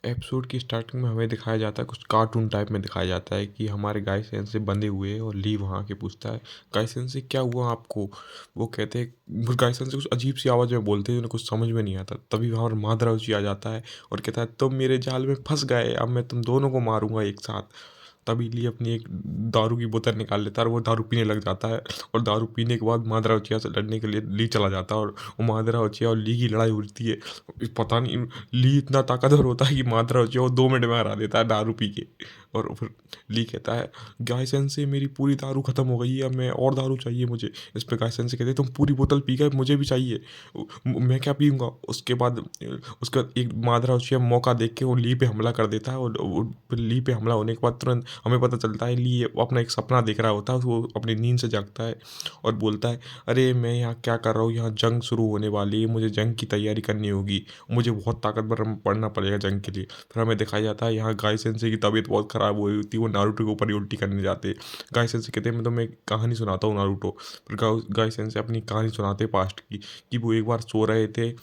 Episode की starting में हमें दिखाया जाता है, कुछ कार्टून टाइप में दिखाया जाता है कि हमारे गाय सेंसे बंधे हुए हैं और ली वहाँ के पूछता है, गाय सेंसे क्या हुआ आपको? वो कहते हैं, वो गाय सेंसे कुछ अजीब सी आवाज़ में बोलते हैं, उन्हें कुछ समझ में नहीं आता। तभी वहाँ पर माधरा उची आ जाता है और कहता है, तुम मेरे जाल में फंस गए, अब मैं तुम दोनों को मारूंगा एक साथ। तभी ली अपनी एक दारू की बोतल निकाल लेता है और वो दारू पीने लग जाता है। और दारू पीने के बाद माधरा उचिया से लड़ने के लिए ली चला जाता है और वो माधरा उचिया और ली की लड़ाई होती है। पता नहीं ली इतना ताकतवर होता है कि मात्रा जो है वो 2 मिनट में हरा देता है दारू पी के। और फिर ली कहता है, गायसन से मेरी पूरी दारू खत्म हो गई है, अब मैं और दारू चाहिए मुझे। इस पे गायसन से कहते हैं, तुम पूरी बोतल पी गए, मुझे भी चाहिए। मैं क्या पीऊँगा? उसके बाद एक मादरा उसे मौका देख के वो ली पे हमला कर देता है और फिर ली पे हमला होने के बाद तुरंत हमें पता चलता है ली वो अपना एक सपना देख रहा होता है। वो अपनी नींद से जागता है और बोलता है, अरे मैं यहाँ क्या कर रहा हूँ, यहाँ जंग शुरू होने वाली है, मुझे जंग की तैयारी करनी होगी, मुझे बहुत ताकतवर पड़ना पड़ेगा जंग के लिए। फिर हमें दिखाया जाता है यहाँ गाय सेंसे की तबीयत बहुत ख़राब हो गई होती है, वो नारुतो के ऊपर ही उल्टी करने जाते। गाय सेंसे कहते हैं, मैं तुम्हें एक कहानी सुनाता हूँ नारुतो। फिर गाय सेंसे अपनी कहानी सुनाते पास्ट की, कि वो एक बार सो रहे थे,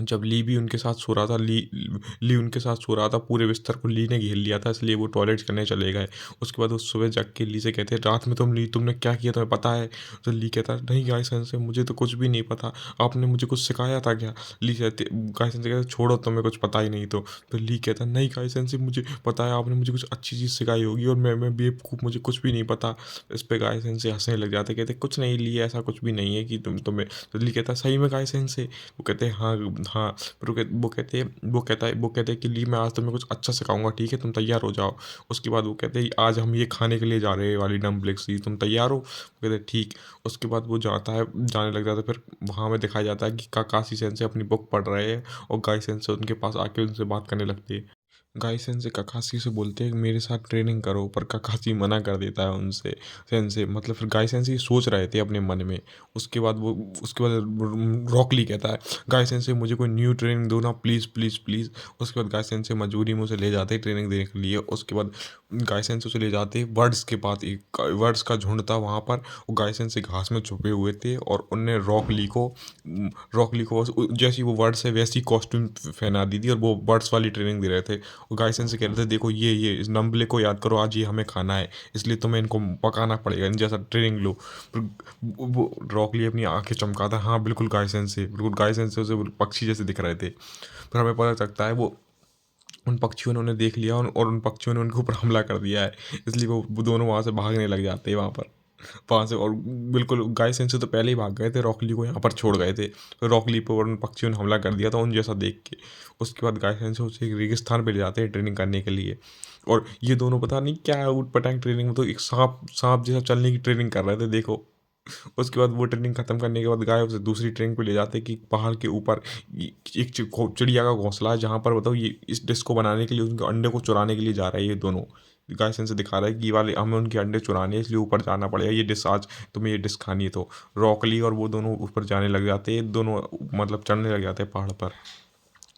जब ली भी उनके साथ सो रहा था। ली उनके साथ सो रहा था, पूरे बिस्तर को ली ने घेर लिया था, इसलिए वो टॉयलेट करने चले गए। उसके बाद वो सुबह जग के ली से कहते हैं, रात में तुमने क्या किया तुम्हें पता है? तो ली कहता है, नहीं गायसन से मुझे तो कुछ भी नहीं पता, आपने मुझे कुछ सिखाया था क्या? ली कहते गायसन से कहते, छोड़ो तुम्हें कुछ पता ही नहीं। तो ली कहता है, नहीं गायसन से मुझे पता है, आपने मुझे कुछ अच्छी चीज़ सिखाई होगी और मैं बेवकूफ़, मुझे कुछ भी नहीं पता। इस पे गायसन से हंसने लग जाते, कहते कुछ नहीं ली, ऐसा कुछ भी नहीं है कि तुम्हें। तो ली कहता है, सही में गायसन से? वो कहते हैं, हाँ हाँ। फिर वो कहते हैं कि ली मैं आज तुम्हें कुछ अच्छा सिखाऊंगा, ठीक है, तुम तैयार हो जाओ। उसके बाद वो कहते हैं, आज हम ये खाने के लिए जा रहे हैं वाली डम्पलिंग्स, ये तुम तैयार हो? वो कहते हैं ठीक। उसके बाद वो जाने लग जाता है। फिर वहाँ में दिखाया जाता है कि काकाशी सेंसे अपनी बुक पढ़ रहे हैं और गाई सेंसे उनके पास आके उनसे बात करने लगती है। गाई सेंसे ककाशी से बोलते हैं कि मेरे साथ ट्रेनिंग करो, पर ककाशी मना कर देता है उनसे। सेंसे मतलब फिर गाई सेंसे ये सोच रहे थे अपने मन में। उसके बाद रॉकली कहता है, गाई सेंसे मुझे कोई न्यू ट्रेनिंग दो ना, प्लीज़ प्लीज़ प्लीज़। उसके बाद गाई सेंसे मजबूरी में उसे ले जाते हैं ट्रेनिंग देने के लिए। उसके बाद गाई सेंसे उसे ले जाते हैं वर्ड्स के पास, एक वर्ड्स का झुंड था वहाँ पर। वो गाई सेंसे घास में छुपे हुए थे और उनने रॉकली को जैसी वो वर्ड्स है वैसी कॉस्ट्यूम पहना दी थी और वो वर्ड्स वाली ट्रेनिंग दे रहे थे। वो गाइसन से कह रहे थे, देखो ये इस नंबले को याद करो, आज ये हमें खाना है, इसलिए तुम्हें इनको पकाना पड़ेगा, इन जैसा ट्रेनिंग लो। फिर वो रॉकली अपनी आंखें चमकाता है, हाँ बिल्कुल गाइसन से उसे पक्षी जैसे दिख रहे थे। फिर हमें पता चलता है वो उन पक्षियों ने उन्हें देख लिया और उन पक्षियों ने उनके ऊपर हमला कर दिया है। इसलिए वो दोनों वहाँ से भागने लग जाते हैं वहाँ से। और बिल्कुल गाइसेंस से तो पहले ही भाग गए थे, रॉकली को यहाँ पर छोड़ गए थे। तो रॉकली पर उन पक्षियों ने हमला कर दिया था उन जैसा देख के। उसके बाद गाइसेंस उसे एक रेगिस्तान पे ले जाते हैं ट्रेनिंग करने के लिए। और ये दोनों पता नहीं क्या ऊट पटांग ट्रेनिंग में, तो एक सांप सांप जैसा चलने की ट्रेनिंग कर रहे थे देखो। उसके बाद वो ट्रेनिंग खत्म करने के बाद गाय उसे दूसरी ट्रेनिंग पे ले जाते हैं कि पहाड़ के ऊपर एक चिड़िया का घोंसला है, जहाँ पर बताओ ये इस डिश को बनाने के लिए उनके अंडे को चुराने के लिए जा रहे हैं ये दोनों। गायसन से दिखा रहा है कि ये वाले हमें उनके अंडे चुराने हैं, इसलिए ऊपर जाना पड़ेगा, ये डिश आज तुम्हें ये डिश खानी है। तो रॉकली और वो दोनों ऊपर जाने लग जाते हैं, दोनों मतलब चढ़ने लग जाते हैं पहाड़ पर।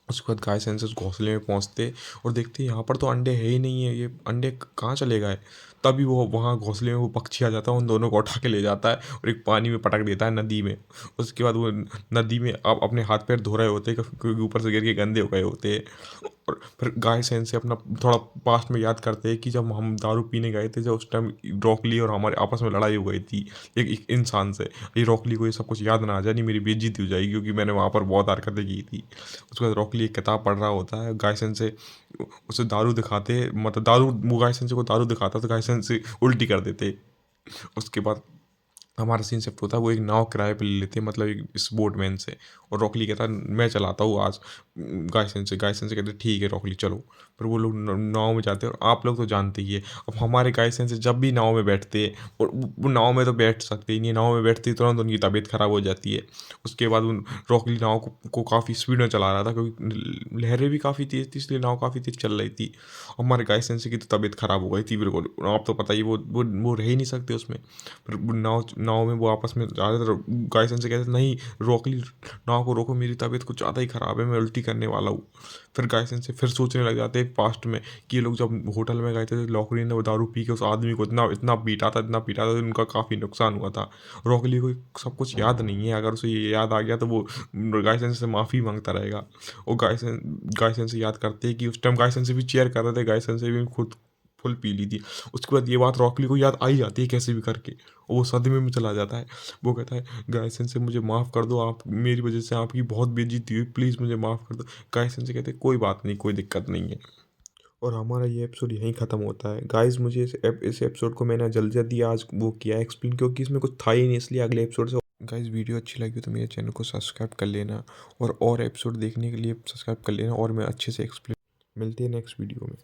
उसके बाद गाय सेंस उस घोंसले में पहुंचते और देखते यहाँ पर तो अंडे है ही नहीं है, ये अंडे कहाँ चले गए। तभी वो वहाँ घोंसले में वो पक्षी आ जाता है, उन दोनों को उठा के ले जाता है और एक पानी में पटक देता है, नदी में। उसके बाद वो नदी में अब अपने हाथ पैर धो रहे होते हैं क्योंकि ऊपर से गिर के गंदे हो गए होते हैं। और फिर गाय सेन से अपना थोड़ा पास्ट में याद करते हैं कि जब हम दारू पीने गए थे, जब उस टाइम रॉकली और हमारे आपस में लड़ाई हो गई थी एक इंसान से। ये रॉकली को ये सब कुछ याद ना आ जाए, नहीं मेरी बेइज्जती हो जाएगी, क्योंकि मैंने वहाँ पर बहुत हरकतें की थी। उसके बाद रॉकली एक किताब पढ़ रहा होता है, गायसन से उसे दारू दिखाते, मतलब दारू, वो गायसन से को दारू दिखाता तो गायसन से उल्टी कर देते। उसके बाद हमारा सीन शिफ्ट होता है, वो एक नाव किराए पे ले लेते हैं, मतलब एक इस बोटमैन से। और रॉकली कहता है, मैं चलाता हूँ आज। गायसन से कहते हैं, ठीक है रॉकली चलो। फिर वो लोग नाव में जाते हैं और आप लोग तो जानते ही है, अब हमारे गायसन से जब भी नाव में बैठते हैं, और वो नाव में तो बैठ सकते ही नहीं, नाव में बैठते ही तुरंत उनकी तबीयत ख़राब हो जाती है। उसके बाद उन रॉकली नाव को काफ़ी स्पीड में चला रहा था, क्योंकि लहरें भी काफ़ी तेज़ थी, इसलिए नाव काफ़ी तेज़ चल रही थी। हमारे गायसन से की तो तबीयत ख़राब हो गई थी बिल्कुल, आप तो पता ही, वो रह ही नहीं सकते उसमें। फिर नाव नाव में वो आपस में जा रहे थे, गायसन से कहते नहीं रॉकली, नाव को रोको, मेरी तबीयत कुछ ज़्यादा ही ख़राब है, मैं उल्टी करने वाला हूँ। फिर गाइस सेंसे फिर सोचने लग जाते हैं पास्ट में कि ये लोग जब होटल में गए थे तो लॉकरी ने वो दारू पी के उस आदमी को इतना इतना इतना पीटा था, उनका काफ़ी नुकसान हुआ था। रॉकली को सब कुछ याद नहीं है, अगर उसे ये याद आ गया तो वो गाइसन से माफ़ी मांगता रहेगा। और गाइसन से याद करते हैं कि उस टाइम गाइसन से भी चेयर कर रहे थे, गाइसन से भी खुद फुल पी ली थी। उसके बाद ये बात रॉकली को याद आ ही जाती है कैसे भी करके, और वो सदमे में चला जाता है। वो कहता है गाइसन से मुझे माफ़ कर दो, आप मेरी वजह से आपकी बहुत बेइज्जती हुई, प्लीज़ मुझे माफ़ कर दो। गाइसन से कहते हैं कोई बात नहीं, कोई दिक्कत नहीं है। और हमारा ये एपिसोड यहीं ख़त्म होता है। गाइस मुझे इस एपिसोड को मैंने जल्दी जल्दी आज वो किया एक्सप्लेन, क्योंकि इसमें कुछ था ही नहीं, इसलिए अगले एपिसोड से। गाइस वीडियो अच्छी लगी तो मेरे चैनल को सब्सक्राइब कर लेना, और एपिसोड देखने के लिए सब्सक्राइब कर लेना, और मैं अच्छे से एक्सप्लेन। मिलते हैं नेक्स्ट वीडियो में।